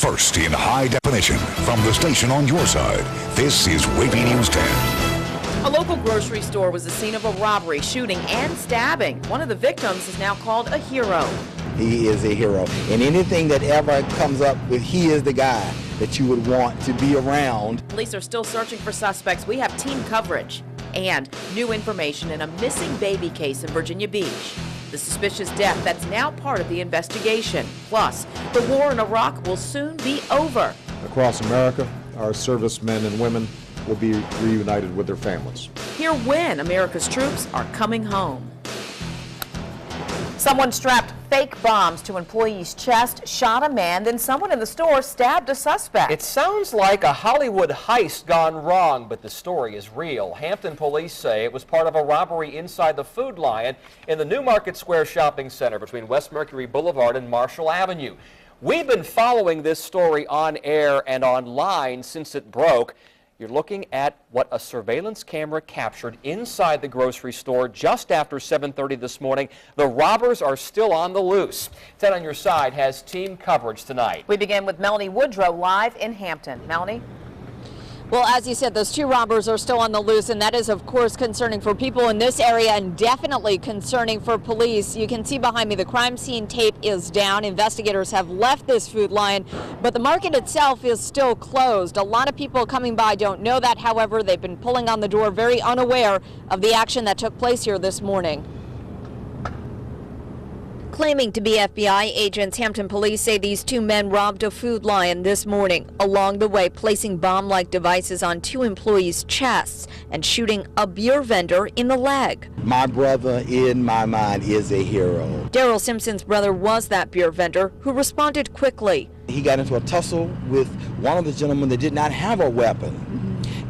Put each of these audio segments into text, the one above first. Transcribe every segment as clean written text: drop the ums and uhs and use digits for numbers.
First in high definition from the station on your side, this is WAVY News 10. A local grocery store was the scene of a robbery, shooting, and stabbing. One of the victims is now called a hero. He is a hero. And anything that ever comes up with, he is the guy that you would want to be around. Police are still searching for suspects. We have team coverage and new information in a missing baby case in Virginia Beach. The suspicious death that's now part of the investigation. Plus, the war in Iraq will soon be over. Across America, our servicemen and women will be reunited with their families. Hear when America's troops are coming home. Someone strapped fake bombs to employees' chest, shot a man, then someone in the store stabbed a suspect. It sounds like a Hollywood heist gone wrong, but the story is real. Hampton police say it was part of a robbery inside the Food Lion in the Newmarket Square shopping center between West Mercury Boulevard and Marshall Avenue. We've been following this story on air and online since it broke. You're looking at what a surveillance camera captured inside the grocery store just after 7:30 this morning. The robbers are still on the loose. 10 on Your Side has team coverage tonight. We begin with Melanie Woodrow live in Hampton. Melanie? Well, as you said, those two robbers are still on the loose, and that is, of course, concerning for people in this area and definitely concerning for police. You can see behind me the crime scene tape is down. Investigators have left this Food Lion, but the market itself is still closed. A lot of people coming by don't know that. However, they've been pulling on the door, very unaware of the action that took place here this morning. Claiming to be FBI agents, Hampton police say these two men robbed a Food Lion this morning, along the way placing bomb-like devices on two employees' chests and shooting a beer vendor in the leg. My brother, in my mind, is a hero. Daryl Simpson's brother was that beer vendor who responded quickly. He got into a tussle with one of the gentlemen that did not have a weapon.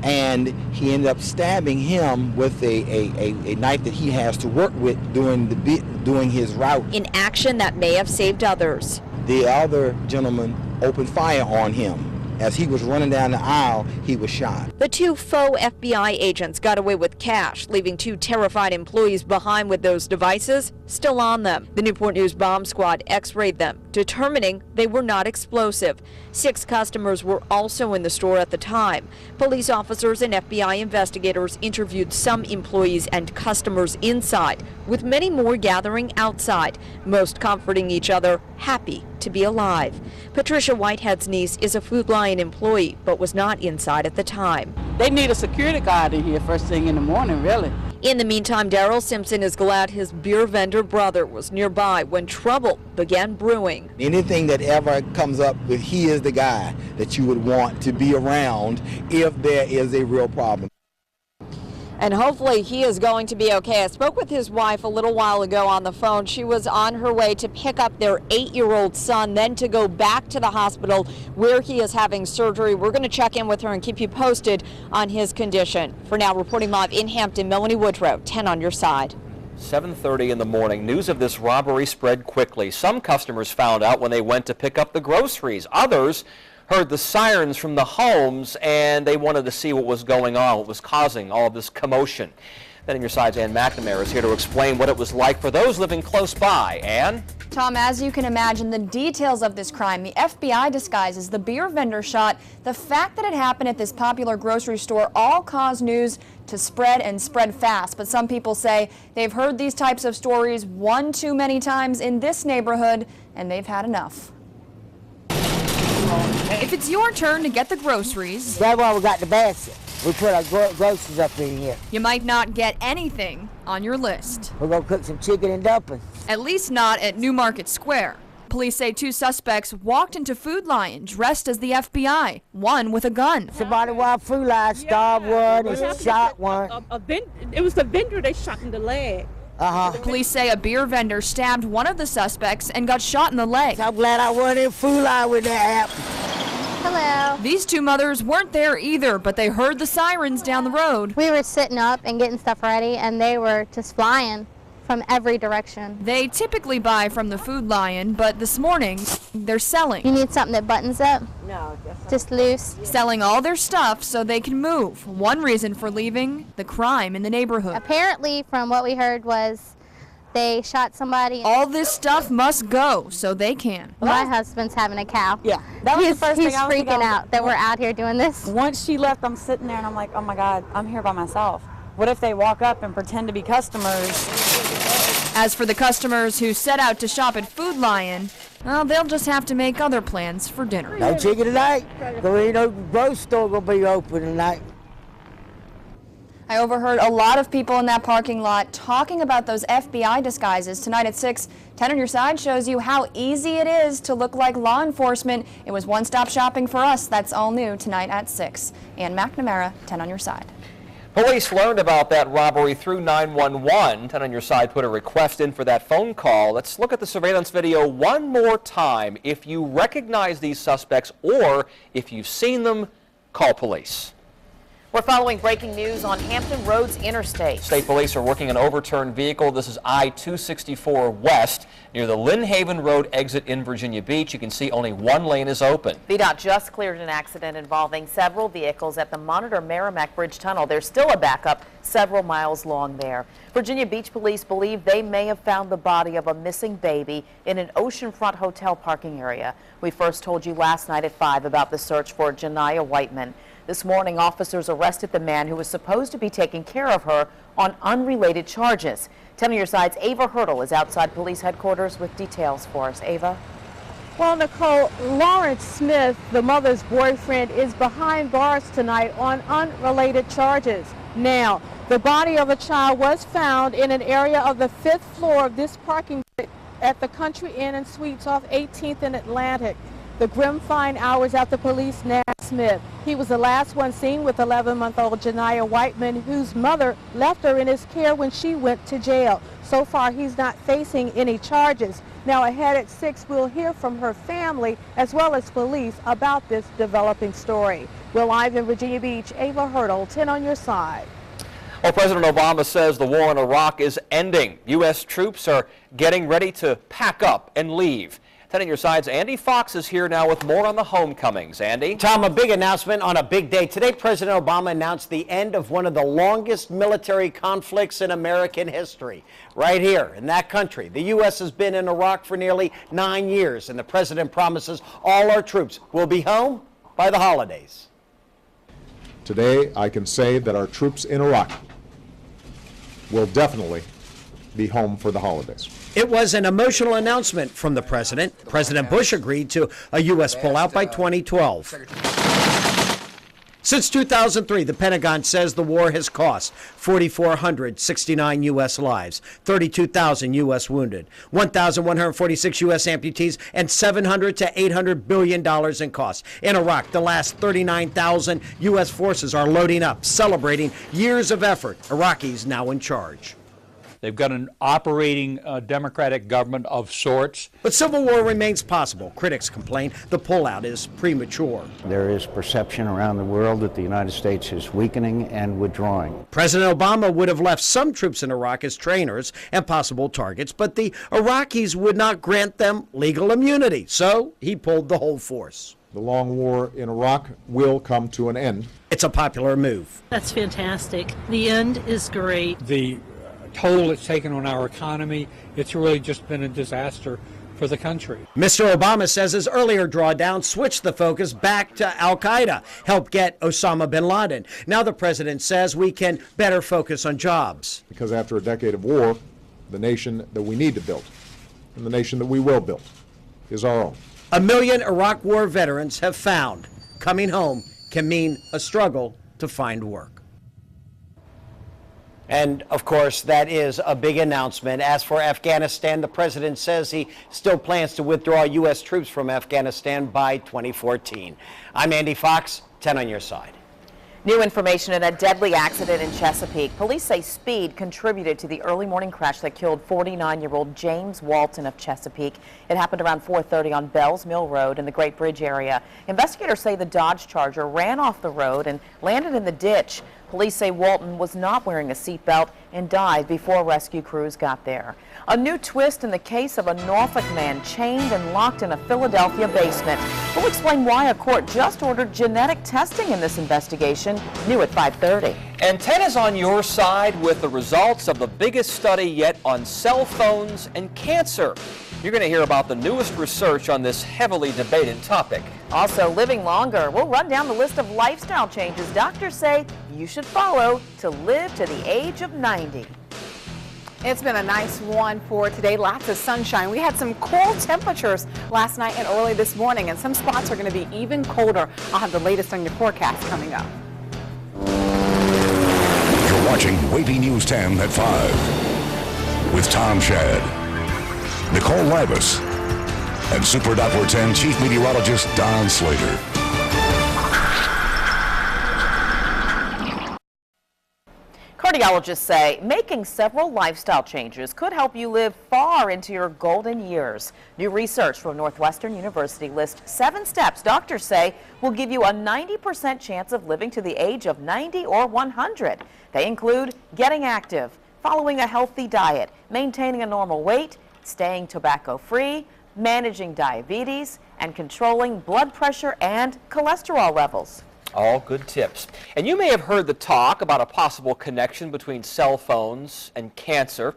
And he ended up stabbing him with a knife that he has to work with during his route. In action that may have saved others. The other gentleman opened fire on him. As he was running down the aisle, he was shot. The two faux FBI agents got away with cash, leaving two terrified employees behind with those devices still on them. The Newport News bomb squad x-rayed them, determining they were not explosive. 6 customers were also in the store at the time. Police officers and FBI investigators interviewed some employees and customers inside, with many more gathering outside, most comforting each other, happy to be alive. Patricia Whitehead's niece is a Food Lion employee, but was not inside at the time. They need a security guard in here first thing in the morning, really. In the meantime, Daryl Simpson is glad his beer vendor brother was nearby when trouble began brewing. Anything that ever comes up with, he is the guy that you would want to be around if there is a real problem. And hopefully he is going to be okay. I spoke with his wife a little while ago on the phone. She was on her way to pick up their 8-year-old son, then to go back to the hospital where he is having surgery. We're going to check in with her and keep you posted on his condition. For now, reporting live in Hampton, Melanie Woodrow, 10 on Your Side. 7:30 in the morning. News of this robbery spread quickly. Some customers found out when they went to pick up the groceries. Others heard the sirens from the homes, and they wanted to see what was going on, what was causing all of this commotion. Then on Your Side's Ann McNamara is here to explain what it was like for those living close by. Ann? Tom, as you can imagine, the details of this crime, the FBI disguises, the beer vendor shot, the fact that it happened at this popular grocery store all caused news to spread and spread fast. But some people say they've heard these types of stories one too many times in this neighborhood, and they've had enough. If it's your turn to get the groceries, that's why we got the basket. We put our groceries up in here. You might not get anything on your list. We're going to cook some chicken and dumplings. At least not at Newmarket Square. Police say 2 suspects walked into Food Lion dressed as the FBI, one with a gun. Somebody walked Food Lion, stabbed one and shot one. It was the vendor they shot in the leg. Police say a beer vendor stabbed one of the suspects and got shot in the leg. I'm glad I wasn't in Food Lion when that happened. Hello. These 2 mothers weren't there either, but they heard the sirens down the road. We were sitting up and getting stuff ready, and they were just flying from every direction. They typically buy from the Food Lion, but this morning they're selling. You need something that buttons up? No, just loose. Selling all their stuff so they can move. One reason for leaving, the crime in the neighborhood. Apparently, from what we heard, was they shot somebody. All this stuff must go so they can. My husband's having a cow. Yeah, that was the first thing He's I was freaking out that we're out here doing this. Once she left, I'm sitting there and I'm like, oh my God, I'm here by myself. What if they walk up and pretend to be customers? As for the customers who set out to shop at Food Lion, well, they'll just have to make other plans for dinner. No chicken tonight. There ain't no grocery store gonna be open tonight. I overheard a lot of people in that parking lot talking about those FBI disguises. Tonight at 6, 10 on Your Side shows you how easy it is to look like law enforcement. It was one-stop shopping for us. That's all new tonight at 6. Ann McNamara, 10 on Your Side. Police learned about that robbery through 911. 10 on Your Side put a request in for that phone call. Let's look at the surveillance video one more time. If you recognize these suspects or if you've seen them, call police. We're following breaking news on Hampton Roads Interstate. State police are working an overturned vehicle. This is I-264 West near the Lynn Haven Road exit in Virginia Beach. You can see only one lane is open. VDOT just cleared an accident involving several vehicles at the Monitor Merrimack Bridge Tunnel. There's still a backup several miles long there. Virginia Beach police believe they may have found the body of a missing baby in an oceanfront hotel parking area. We first told you last night at 5 about the search for Janiyah Whiteman. This morning, officers arrested the man who was supposed to be taking care of her on unrelated charges. 10 on Your Side's Ava Hurdle is outside police headquarters with details for us. Ava? Well, Nicole, Lawrence Smith, the mother's boyfriend, is behind bars tonight on unrelated charges. Now, the body of a child was found in an area of the 5th floor of this parking lot at the Country Inn and Suites off 18th and Atlantic. The grim fine hours after police nabbed Smith. He was the last one seen with 11-month-old Janiyah Whiteman, whose mother left her in his care when she went to jail. So far, he's not facing any charges. Now, ahead at 6, we'll hear from her family as well as police about this developing story. We're live in Virginia Beach. Ava Hurdle, 10 on Your Side. Well, President Obama says the war in Iraq is ending. U.S. troops are getting ready to pack up and leave. 10 on Your Side's Andy Fox is here now with more on the homecomings. Andy? Tom, a big announcement on a big day. Today, President Obama announced the end of one of the longest military conflicts in American history. Right here in that country, the U.S. has been in Iraq for nearly 9 years, and the president promises all our troops will be home by the holidays. Today, I can say that our troops in Iraq will definitely be home for the holidays. It was an emotional announcement from the president. President Bush agreed to a U.S. pullout by 2012. Since 2003, the Pentagon says the war has cost 4,469 U.S. lives, 32,000 U.S. wounded, 1,146 U.S. amputees, and $700 to $800 billion in costs. In Iraq, the last 39,000 U.S. forces are loading up, celebrating years of effort. Iraqis now in charge. They've got an operating democratic government of sorts. But civil war remains possible. Critics complain the pullout is premature. There is perception around the world that the United States is weakening and withdrawing. President Obama would have left some troops in Iraq as trainers and possible targets, but the Iraqis would not grant them legal immunity, so he pulled the whole force. The long war in Iraq will come to an end. It's a popular move. That's fantastic. The end is great. The toll it's taken on our economy, it's really just been a disaster for the country. Mr. Obama says his earlier drawdown switched the focus back to al-Qaeda, helped get Osama bin Laden. Now the president says we can better focus on jobs. Because after a decade of war, the nation that we need to build, and the nation that we will build, is our own. 1 million Iraq War veterans have found coming home can mean a struggle to find work. And, of course, that is a big announcement. As for Afghanistan, the president says he still plans to withdraw U.S. troops from Afghanistan by 2014. I'm Andy Fox, 10 on Your Side. New information in a deadly accident in Chesapeake. Police say speed contributed to the early morning crash that killed 49-year-old James Walton of Chesapeake. It happened around 4:30 on Bells Mill Road in the Great Bridge area. Investigators say the Dodge Charger ran off the road and landed in the ditch. Police say Walton was not wearing a seatbelt and died before rescue crews got there. A new twist in the case of a Norfolk man chained and locked in a Philadelphia basement. We'll explain why a court just ordered genetic testing in this investigation. New at 5:30. And 10 is on your side with the results of the biggest study yet on cell phones and cancer. You're going to hear about the newest research on this heavily debated topic. Also, living longer. We'll run down the list of lifestyle changes doctors say you should follow to live to the age of 90. It's been a nice one for today. Lots of sunshine. We had some cool temperatures last night and early this morning, and some spots are going to be even colder. I'll have the latest on your forecast coming up. You're watching WAVY News 10 at 5 with Tom Shad, Nicole Libus, and Super Doppler 10 Chief Meteorologist Don Slater. Cardiologists say making several lifestyle changes could help you live far into your golden years. New research from Northwestern University lists 7 steps doctors say will give you a 90% chance of living to the age of 90 or 100. They include getting active, following a healthy diet, maintaining a normal weight, staying tobacco-free, managing diabetes, and controlling blood pressure and cholesterol levels. All good tips. And you may have heard the talk about a possible connection between cell phones and cancer.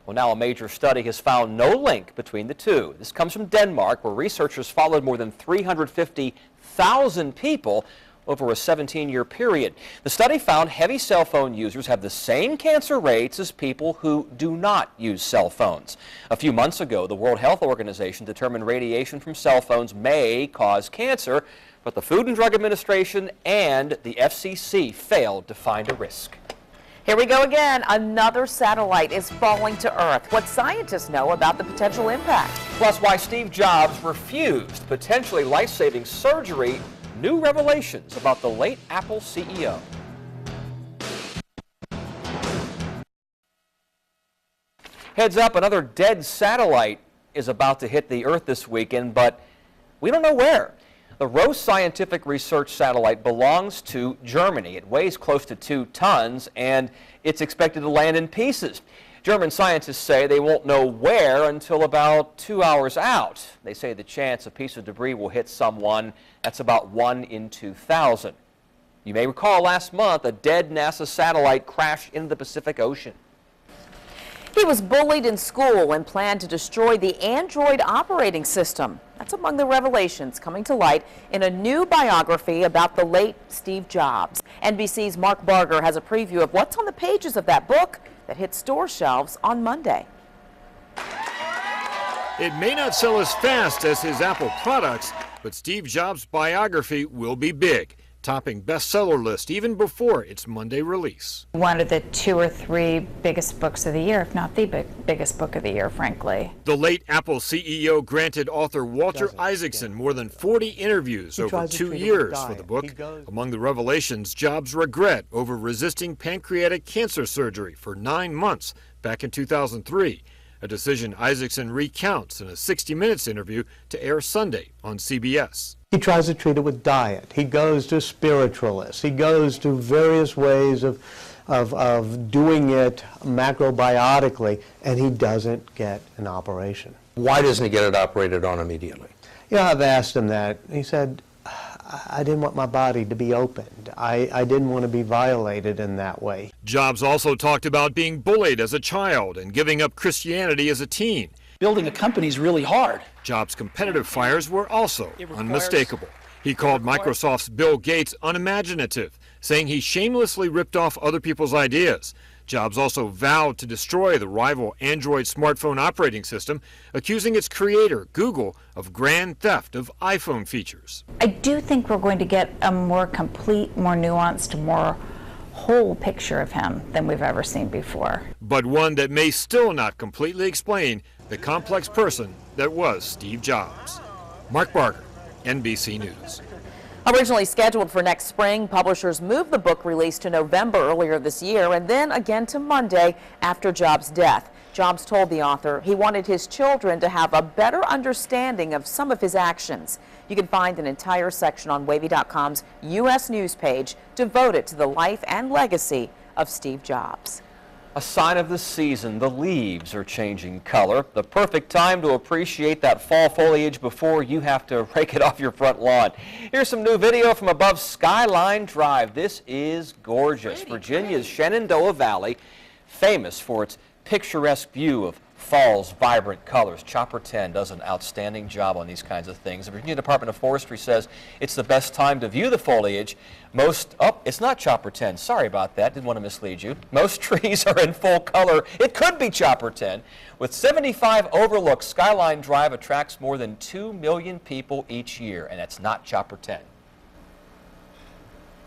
Well, now a major study has found no link between the two. This comes from Denmark, where researchers followed more than 350,000 people over a 17-year period. The study found heavy cell phone users have the same cancer rates as people who do not use cell phones. A few months ago, the World Health Organization determined radiation from cell phones may cause cancer, but the Food and Drug Administration and the FCC failed to find a risk. Here we go again. Another satellite is falling to Earth. What scientists know about the potential impact. Plus, why Steve Jobs refused potentially life-saving surgery. New revelations about the late Apple CEO. Heads up, another dead satellite is about to hit the Earth this weekend, but we don't know where. The Roche Scientific Research satellite belongs to Germany. It weighs close to 2 tons, and it's expected to land in pieces. German scientists say they won't know where until about 2 hours out. They say the chance a piece of debris will hit someone, that's about 1 in 2,000. You may recall last month a dead NASA satellite crashed into the Pacific Ocean. He was bullied in school and planned to destroy the Android operating system. That's among the revelations coming to light in a new biography about the late Steve Jobs. NBC's Mark Barger has a preview of what's on the pages of that book that hit store shelves on Monday. It may not sell as fast as his Apple products, but Steve Jobs' biography will be big, topping bestseller list even before its Monday release. One of the 2 or 3 biggest books of the year, if not the biggest book of the year, frankly. The late Apple CEO granted author Walter Isaacson more than 40 interviews over 2 years for the book. Among the revelations, Jobs' regret over resisting pancreatic cancer surgery for 9 months back in 2003. A decision Isaacson recounts in a 60 Minutes interview to air Sunday on CBS. He tries to treat it with diet. He goes to spiritualists. He goes to various ways of doing it macrobiotically, and he doesn't get an operation. Why doesn't he get it operated on immediately? Yeah, I've asked him that. He said, I didn't want my body to be opened. I didn't want to be violated in that way. Jobs also talked about being bullied as a child and giving up Christianity as a teen. Building a company is really hard. Jobs' competitive fires were also unmistakable. He called Microsoft's Bill Gates unimaginative, saying he shamelessly ripped off other people's ideas. Jobs also vowed to destroy the rival Android smartphone operating system, accusing its creator, Google, of grand theft of iPhone features. I do think we're going to get a more complete, more nuanced, more whole picture of him than we've ever seen before. But one that may still not completely explain the complex person that was Steve Jobs. Mark Barger, NBC News. Originally scheduled for next spring, publishers moved the book release to November earlier this year and then again to Monday after Jobs' death. Jobs told the author he wanted his children to have a better understanding of some of his actions. You can find an entire section on WAVY.com's U.S. News page devoted to the life and legacy of Steve Jobs. A sign of the season, the leaves are changing color. The perfect time to appreciate that fall foliage before you have to rake it off your front lawn. Here's some new video from above Skyline Drive. This is gorgeous. Virginia's Shenandoah Valley, famous for its picturesque view of fall's vibrant colors. Chopper 10 does an outstanding job on these kinds of things. The Virginia Department of Forestry says it's the best time to view the foliage. It's not Chopper 10. Sorry about that. Didn't want to mislead you. Most trees are in full color. It could be Chopper 10. With 75 overlooks, Skyline Drive attracts more than 2 million people each year, and that's not Chopper 10.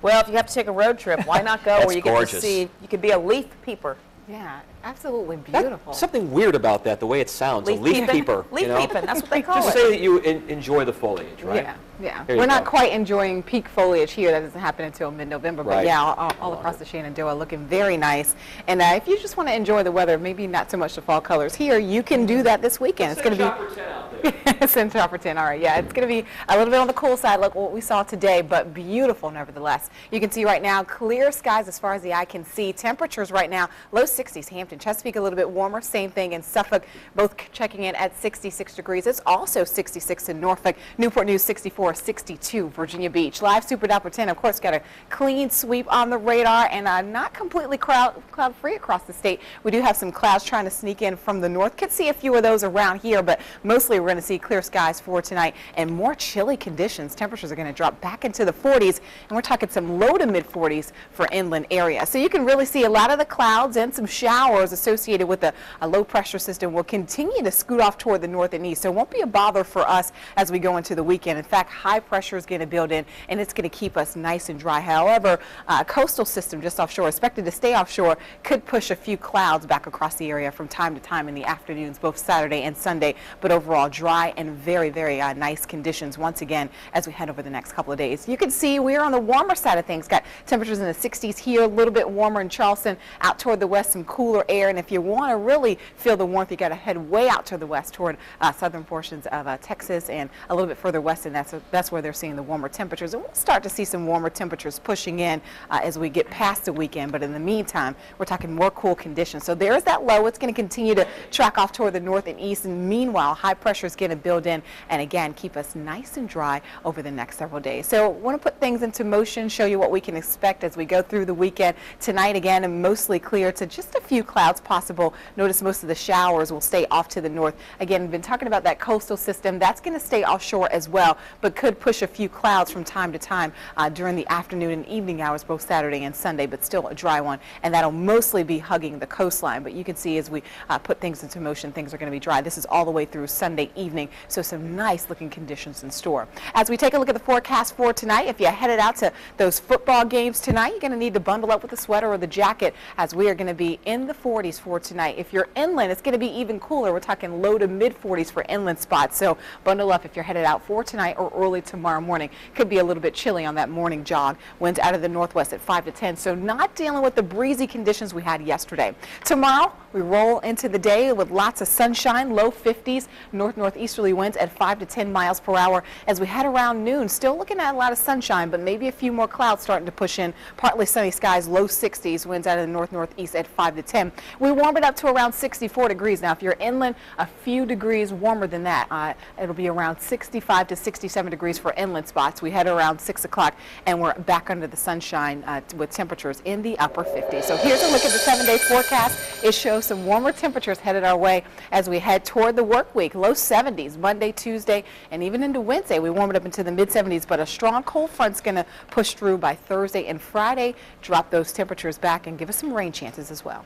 Well, if you have to take a road trip, why not go where you get to see, you could be a leaf peeper. Yeah, absolutely beautiful. That's something weird about that, the way it sounds, a leaf peeper. Leaf peeping, that's what they call Just it. say that you enjoy the foliage, right? Yeah, yeah. There you We're not go. quite enjoying peak foliage here. That doesn't happen until mid-November. But Right. yeah, all across the Shenandoah looking very nice. And if you just want to enjoy the weather, maybe not so much the fall colors here, you can do that this weekend. It's going to be Chopper 10 out there. Send Chopper 10. All right, yeah, it's going to be a little bit on the cool side, like what we saw today, but beautiful nevertheless. You can see right now clear skies as far as the eye can see. Temperatures right now low 60s. Hampton, Chesapeake a little bit warmer. Same thing in Suffolk, both checking in at 66 degrees. It's also 66 in Norfolk. Newport News 64, 62 Virginia Beach. Live Super Doppler 10, of course, got a clean sweep on the radar and not completely cloud-free across the state. We do have some clouds trying to sneak in from the north. Could see a few of those around here, but mostly we're going to see clear skies for tonight and more chilly conditions. Temperatures are going to drop back into the 40s, and we're talking some low to mid 40s for inland areas. So you can really see a lot of the clouds and some showers associated with a low pressure system will continue to scoot off toward the north and east. So it won't be a bother for us as we go into the weekend. In fact, high pressure is going to build in, and it's going to keep us nice and dry. However, a coastal system just offshore, expected to stay offshore, could push a few clouds back across the area from time to time in the afternoons, both Saturday and Sunday, but overall dry and very, very nice conditions once again as we head over the next couple of days. You can see we're on the warmer side of things. Got temperatures in the 60s here, a little bit warmer in Charleston, out toward the west, some cooler air, and if you want to really feel the warmth, you got to head way out to the west toward southern portions of Texas and a little bit further west, and that's where they're seeing the warmer temperatures. And we'll start to see some warmer temperatures pushing in as we get past the weekend, but in the meantime, we're talking more cool conditions. So there's that low. It's going to continue to track off toward the north and east, and meanwhile, high pressure is going to build in and again keep us nice and dry over the next several days. So I want to put things into motion, show you what we can expect as we go through the weekend. Tonight again, and mostly clear to just a few clouds possible. Notice most of the showers will stay off to the north. Again, we've been talking about that coastal system. That's going to stay offshore as well, but could push a few clouds from time to time during the afternoon and evening hours, both Saturday and Sunday, but still a dry one, and that'll mostly be hugging the coastline. But you can see as we put things into motion, things are going to be dry. This is all the way through Sunday evening, so some nice looking conditions in store. As we take a look at the forecast for tonight, if you're headed out to those football games tonight, you're going to need to bundle up with a sweater or the jacket, as we are going to be in the 40s for tonight. If you're inland, it's going to be even cooler. We're talking low to mid 40s for inland spots, so bundle up if you're headed out for tonight or early tomorrow morning. Could be a little bit chilly on that morning jog. Winds out of the northwest at 5 to 10, so not dealing with the breezy conditions we had yesterday. Tomorrow, we roll into the day with lots of sunshine, low 50s, northeasterly winds at 5 to 10 miles per hour. As we head around noon, still looking at a lot of sunshine, but maybe a few more clouds starting to push in. Partly sunny skies, low 60s, winds out of the northeast at 5 to 10. We warm it up to around 64 degrees. Now, if you're inland, a few degrees warmer than that. It'll be around 65 to 67 degrees for inland spots. We head around 6 o'clock, and we're back under the sunshine with temperatures in the upper 50s. So here's a look at the 7-day forecast. It shows some warmer temperatures headed our way as we head toward the work week. Low 70s Monday, Tuesday, and even into Wednesday. We warm it up into the mid 70s, but a strong cold front's going to push through by Thursday and Friday, drop those temperatures back, and give us some rain chances as well.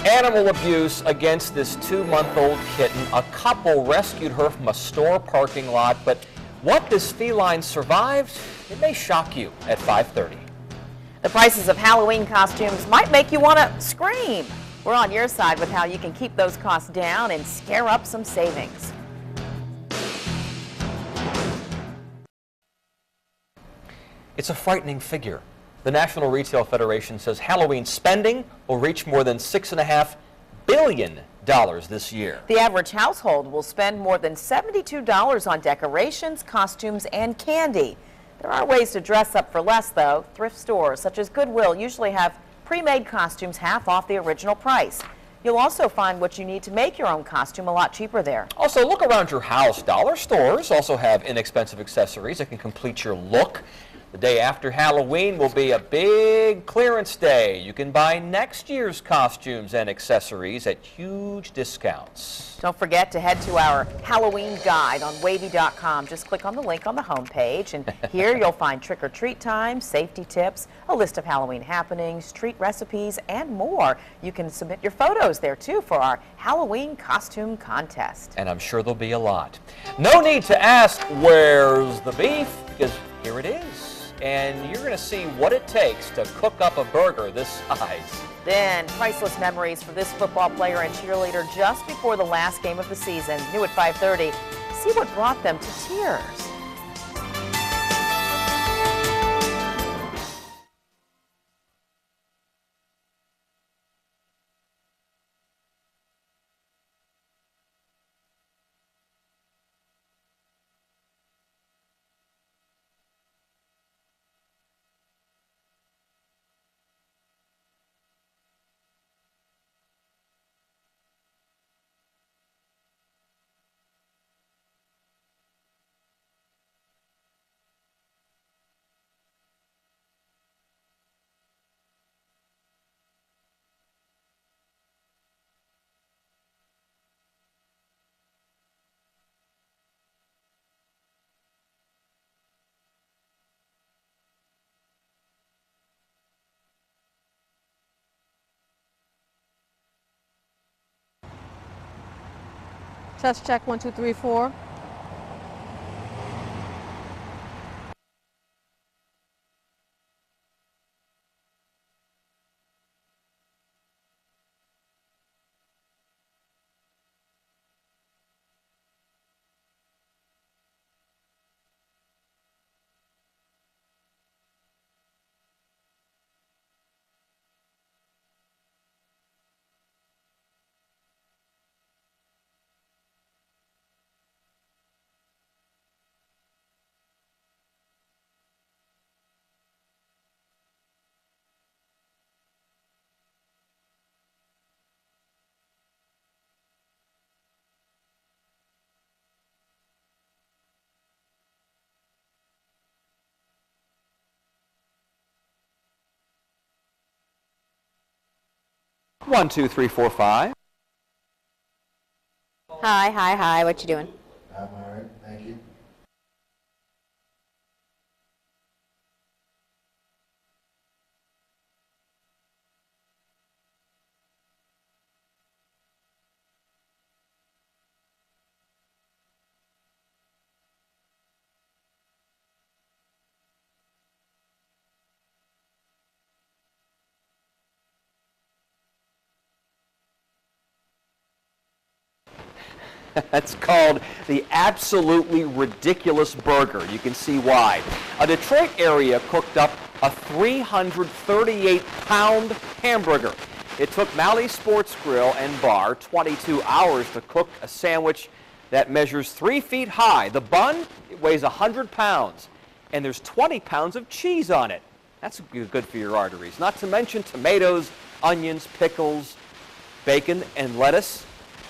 Animal abuse against this 2-month-old kitten. A couple rescued her from a store parking lot, but what this feline survived, it may shock you at 5:30. The prices of Halloween costumes might make you want to scream. We're on your side with how you can keep those costs down and scare up some savings. It's a frightening figure. The National Retail Federation says Halloween spending will reach more than $6.5 billion this year. The average household will spend more than $72 on decorations, costumes, and candy. There are ways to dress up for less, though. Thrift stores such as Goodwill usually have pre-made costumes half off the original price. You'll also find what you need to make your own costume a lot cheaper there. Also, look around your house. Dollar stores also have inexpensive accessories that can complete your look. The day after Halloween will be a big clearance day. You can buy next year's costumes and accessories at huge discounts. Don't forget to head to our Halloween guide on WAVY.com. Just click on the link on the homepage, and here you'll find trick-or-treat times, safety tips, a list of Halloween happenings, treat recipes, and more. You can submit your photos there, too, for our Halloween costume contest. And I'm sure there'll be a lot. No need to ask, where's the beef? Because here it is. And you're going to see what it takes to cook up a burger this size. Then, priceless memories for this football player and cheerleader just before the last game of the season. New at 5:30. See what brought them to tears. Test check 1, 2, 3, 4. One, two, three, four, five. Hi. What you doing? I'm all right, thank you. That's called the Absolutely Ridiculous Burger. You can see why. A Detroit area cooked up a 338-pound hamburger. It took Malley Sports Grill and Bar 22 hours to cook a sandwich that measures 3 feet high. The bun, it weighs 100 pounds, and there's 20 pounds of cheese on it. That's good for your arteries. Not to mention tomatoes, onions, pickles, bacon, and lettuce.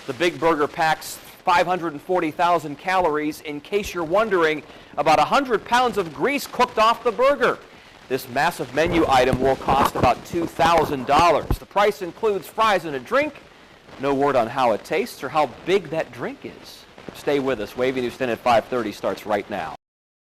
The big burger packs 540,000 calories, in case you're wondering, about 100 pounds of grease cooked off the burger. This massive menu item will cost about $2,000. The price includes fries and a drink. No word on how it tastes or how big that drink is. Stay with us. WAVY News 10 at 5:30 starts right now.